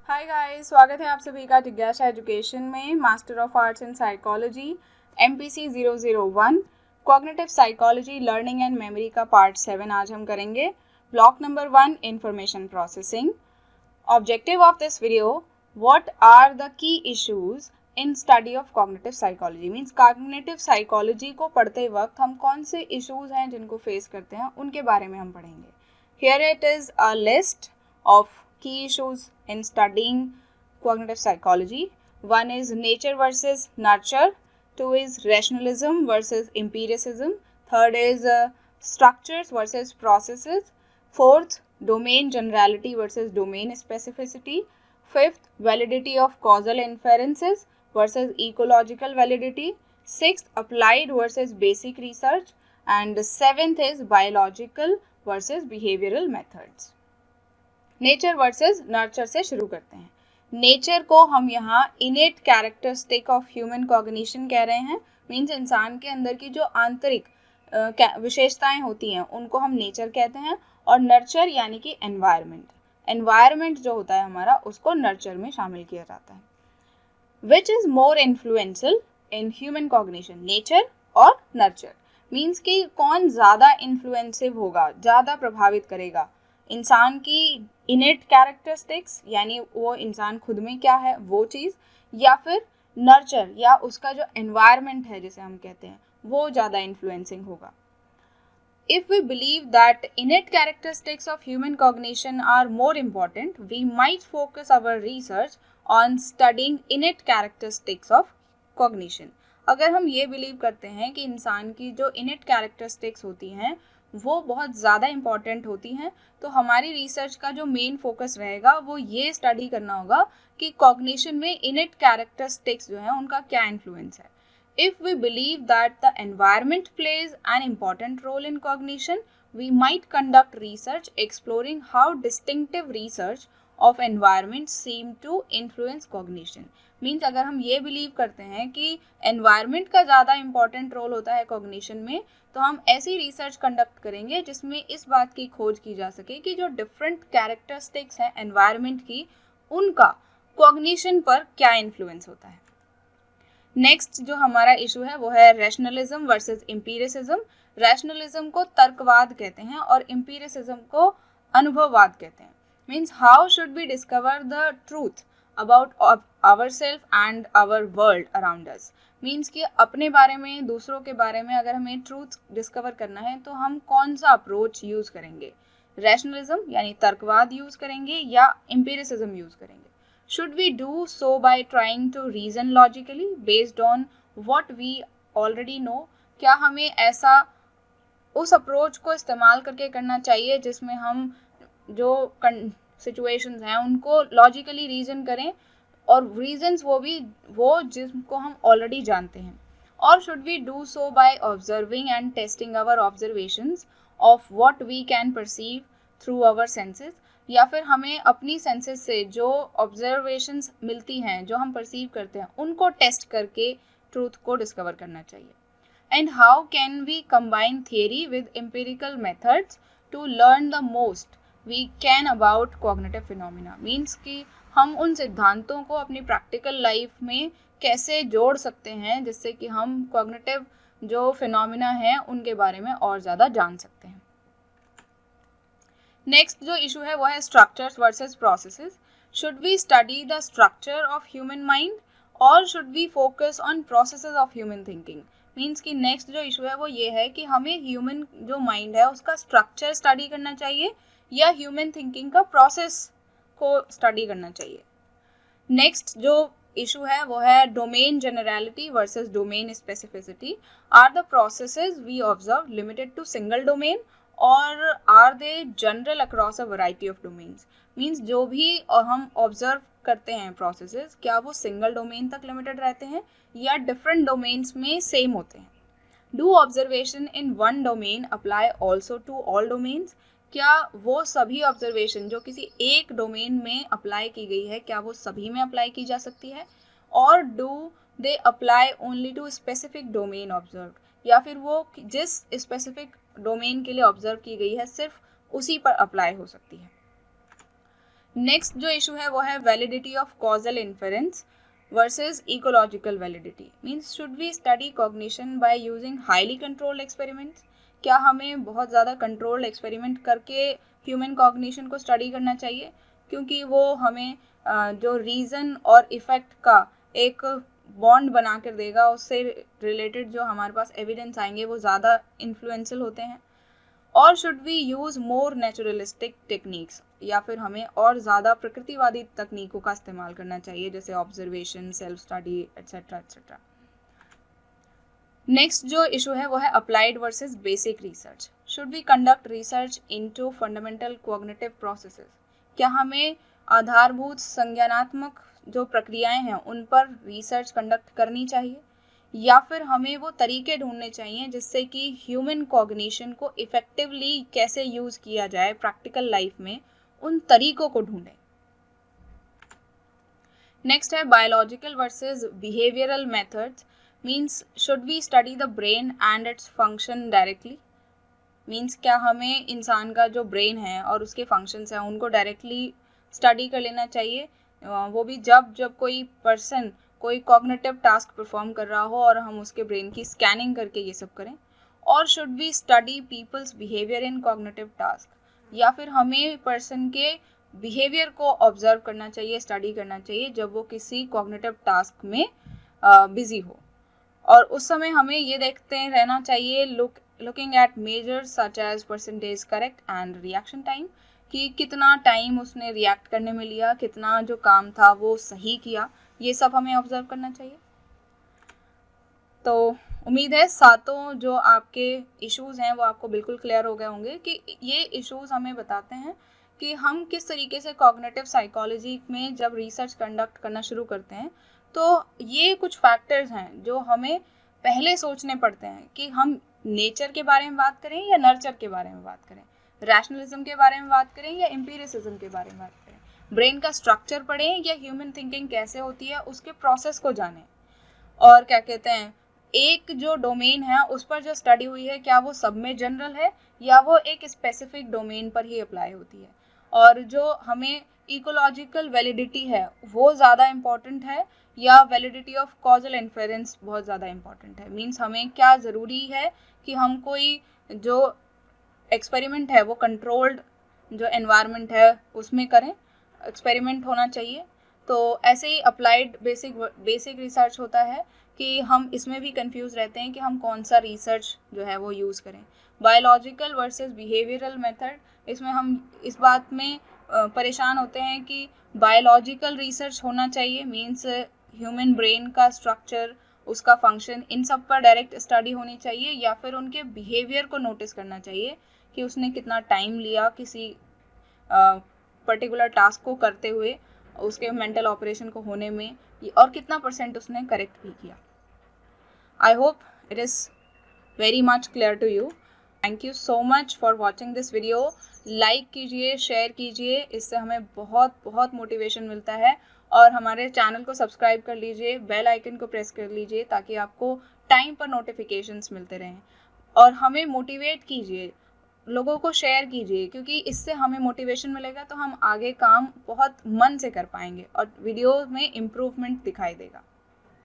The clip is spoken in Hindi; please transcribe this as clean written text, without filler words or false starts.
हाय गाइस, स्वागत है आप सभी का जिज्ञासा एजुकेशन में master of arts in psychology MPC 001 cognitive psychology learning and memory का पार्ट 7 आज हम करेंगे। Block number 1 information processing. Objective of this video, what are the key issues in study of cognitive psychology. Means cognitive psychology को पढ़ते वक्त हम कौन से इश्यूज हैं जिनको फेस करते हैं उनके बारे में हम पढ़ेंगे। Here it is a list of key issues in studying cognitive psychology. One is nature versus nurture. Two is rationalism versus empiricism. Third is structures versus processes. Fourth, domain generality versus domain specificity. Fifth, validity of causal inferences versus ecological validity. Sixth, applied versus basic research. And seventh is biological versus behavioral methods. Nature versus nurture से शुरू करते हैं। नेचर को हम यहाँ इनेट कैरेक्टरिस्टिक ऑफ ह्यूमन कॉग्निशन कह रहे हैं। मीन्स इंसान के अंदर की जो आंतरिक विशेषताएं होती हैं उनको हम नेचर कहते हैं। और नर्चर यानी कि एनवायरनमेंट जो होता है हमारा, उसको नर्चर में शामिल किया जाता है। Which is more influential in human cognition, nature और नर्चर। मीन्स कि कौन ज़्यादा इन्फ्लुएंसिव होगा, ज़्यादा प्रभावित करेगा इंसान की इनेट कैरेक्टरिस्टिक्स, यानी वो इंसान खुद में क्या है वो चीज़, या फिर नर्चर या उसका जो एनवायरनमेंट है जिसे हम कहते हैं वो ज़्यादा इन्फ्लुएंसिंग होगा। If we believe that innate characteristics of human cognition are more important, we might focus our research on studying innate characteristics of cognition. अगर हम ये बिलीव करते हैं कि इंसान की जो innate characteristics होती हैं वो बहुत ज़्यादा इम्पॉर्टेंट होती हैं, तो हमारी रिसर्च का जो मेन फोकस रहेगा वो ये स्टडी करना होगा कि कॉग्निशन में इनेट कैरेक्टरिस्टिक्स जो हैं उनका क्या इन्फ्लुएंस है। If we believe that the environment plays an important role in cognition, we might conduct research exploring how distinctive research of environment seem to influence cognition. Means अगर हम ये बिलीव करते हैं कि एनवायरनमेंट का ज़्यादा इम्पॉर्टेंट रोल होता है कॉग्निशन में, तो हम ऐसी रिसर्च कंडक्ट करेंगे जिसमें इस बात की खोज की जा सके कि जो डिफरेंट कैरेक्टरिस्टिक्स हैं एनवायरनमेंट की, उनका कॉग्निशन पर क्या इन्फ्लुएंस होता है। नेक्स्ट जो हमारा इशू है वो है रैशनलिज्म वर्सेस एम्पिरिसिज्म। रैशनलिज्म को तर्कवाद कहते हैं और एम्पिरिसिज्म को अनुभववाद कहते हैं। Means how should we discover the truth about ourselves and our world around us. Means कि अपने बारे में, दूसरों के बारे में अगर हमें ट्रूथ डिस्कवर करना है तो हम कौन सा अप्रोच यूज़ करेंगे, रैशनलिज्म यानी तर्कवाद यूज़ करेंगे या एम्पिरिसिज्म यूज़ करेंगे। Should we do so by trying to reason logically based on what we already know? क्या हमें ऐसा उस अप्रोच को इस्तेमाल करके करना चाहिए जिसमें हम जो सिचुएशंस हैं उनको लॉजिकली रीजन करें, और रीजंस वो जिनको हम ऑलरेडी जानते हैं। और should we do so by observing and testing our observations of what we can perceive through our senses, या फिर हमें अपनी सेंसेस से जो ऑब्जर्वेशंस मिलती हैं, जो हम परसीव करते हैं, उनको टेस्ट करके ट्रूथ को डिस्कवर करना चाहिए। And how can we combine theory with empirical methods to learn the most we can about cognitive phenomena. Means कि हम उन सिद्धांतों को अपनी प्रैक्टिकल लाइफ में कैसे जोड़ सकते हैं जिससे कि हम कॉग्निटिव जो फिनोमिना हैं उनके बारे में और ज़्यादा जान सकते हैं। नेक्स्ट जो इशू है वो है structures versus processes. Should we study the structure of human mind or should we focus on processes of human thinking. Means कि नेक्स्ट जो इशू है वो ये है कि हमें ह्यूमन जो माइंड है उसका स्ट्रक्चर स्टडी करना चाहिए या ह्यूमन थिंकिंग का प्रोसेस को स्टडी करना चाहिए। नेक्स्ट जो इशू है वो है domain generality versus domain specificity. Are the processes we observe limited to single domain or are they general across a variety of domains. Means जो भी हम ऑब्जर्व करते हैं प्रोसेसेस, क्या वो सिंगल डोमेन तक लिमिटेड रहते हैं या डिफरेंट डोमेन्स में सेम होते हैं। Do observation in one domain apply also to all domains. क्या वो सभी ऑब्जर्वेशन जो किसी एक डोमेन में अप्लाई की गई है, क्या वो सभी में अप्लाई की जा सकती है, और do they apply only to specific domain observe, या फिर वो जिस स्पेसिफिक डोमेन के लिए ऑब्जर्व की गई है सिर्फ उसी पर अप्लाई हो सकती है। नेक्स्ट जो इशू है वो है validity of causal inference versus ecological validity. Means should we study cognition by using highly controlled experiments. क्या हमें बहुत ज़्यादा कंट्रोल्ड एक्सपेरिमेंट करके ह्यूमन कॉग्निशन को स्टडी करना चाहिए, क्योंकि वो हमें जो रीज़न और इफ़ेक्ट का एक बॉन्ड बना कर देगा, उससे रिलेटेड जो हमारे पास एविडेंस आएंगे वो ज़्यादा इन्फ्लुएंशियल होते हैं। और should we use more naturalistic techniques, या फिर हमें और ज़्यादा प्रकृतिवादी तकनीकों का इस्तेमाल करना चाहिए, जैसे observation, self study etcetera etcetera. Next जो इशू है वो है applied versus basic research. Should we conduct research into fundamental cognitive processes. क्या हमें आधारभूत संज्ञानात्मक जो प्रक्रियाएं हैं उन पर रिसर्च कंडक्ट करनी चाहिए, या फिर हमें वो तरीके ढूंढने चाहिए जिससे कि ह्यूमन कॉग्निशन को इफेक्टिवली कैसे यूज़ किया जाए प्रैक्टिकल लाइफ में, उन तरीकों को ढूंढें। नेक्स्ट है biological versus behavioural methods. Means should we study the brain and its function directly. Means क्या हमें इंसान का जो ब्रेन है और उसके फंक्शंस हैं उनको डायरेक्टली स्टडी कर लेना चाहिए, वो भी जब कोई पर्सन कोई कॉग्निटिव टास्क परफॉर्म कर रहा हो और हम उसके ब्रेन की स्कैनिंग करके ये सब करें। और should we study people's behaviour in cognitive task, या फिर हमें पर्सन के बिहेवियर को ऑब्जर्व करना चाहिए, स्टडी करना चाहिए जब वो किसी कॉग्निटिव टास्क में बिजी हो। और उस समय हमें ये देखते रहना चाहिए looking at measures such as percentage correct and reaction time, कि कितना टाइम उसने रिएक्ट करने में लिया, कितना जो काम था वो सही किया, ये सब हमें ऑब्जर्व करना चाहिए। तो उम्मीद है सातों जो आपके इश्यूज़ हैं वो आपको बिल्कुल क्लियर हो गए होंगे कि ये इश्यूज़ हमें बताते हैं कि हम किस तरीके से कॉग्निटिव साइकोलॉजी में जब रिसर्च कंडक्ट करना शुरू करते हैं तो ये कुछ फैक्टर्स हैं जो हमें पहले सोचने पड़ते हैं कि हम नेचर के बारे में बात करें या नर्चर के बारे में बात करें, रैशनलिज्म के बारे में बात करें या एम्पिरिसिज्म के बारे में बात करें, ब्रेन का स्ट्रक्चर पढ़ें या ह्यूमन थिंकिंग कैसे होती है उसके प्रोसेस को जानें, और क्या कहते हैं एक जो डोमेन है उस पर जो स्टडी हुई है क्या वो सब में जनरल है या वो एक स्पेसिफिक डोमेन पर ही अप्लाई होती है। और जो हमें इकोलॉजिकल वैलिडिटी है वो ज़्यादा इम्पॉर्टेंट है या वैलिडिटी ऑफ कॉजल इन्फेरेंस बहुत ज़्यादा इम्पॉर्टेंट है। मीन्स हमें क्या ज़रूरी है कि हम कोई जो एक्सपेरिमेंट है वो कंट्रोल्ड जो एनवायरनमेंट है उसमें करें, एक्सपेरिमेंट होना चाहिए। तो ऐसे ही अप्लाइड बेसिक रिसर्च होता है कि हम इसमें भी कंफ्यूज रहते हैं कि हम कौन सा रिसर्च जो है वो यूज़ करें। बायोलॉजिकल वर्सेस बिहेवियरल मेथड, इसमें हम इस बात में परेशान होते हैं कि बायोलॉजिकल रिसर्च होना चाहिए, मीन्स ह्यूमन ब्रेन का स्ट्रक्चर, उसका फंक्शन, इन सब पर डायरेक्ट स्टडी होनी चाहिए, या फिर उनके बिहेवियर को नोटिस करना चाहिए कि उसने कितना टाइम लिया किसी पर्टिकुलर टास्क को करते हुए, उसके मेंटल ऑपरेशन को होने में, और कितना % उसने करेक्ट भी किया। I hope it is very much clear to you. Thank you so much for watching this video. Like कीजिए, शेयर कीजिए, इससे हमें बहुत बहुत मोटिवेशन मिलता है। और हमारे चैनल को सब्सक्राइब कर लीजिए, बेल आइकन को प्रेस कर लीजिए ताकि आपको टाइम पर नोटिफिकेशंस मिलते रहें। और हमें मोटिवेट कीजिए, लोगों को शेयर कीजिए, क्योंकि इससे हमें मोटिवेशन मिलेगा तो हम आगे काम बहुत मन से कर पाएंगे और वीडियो में इम्प्रूवमेंट दिखाई देगा।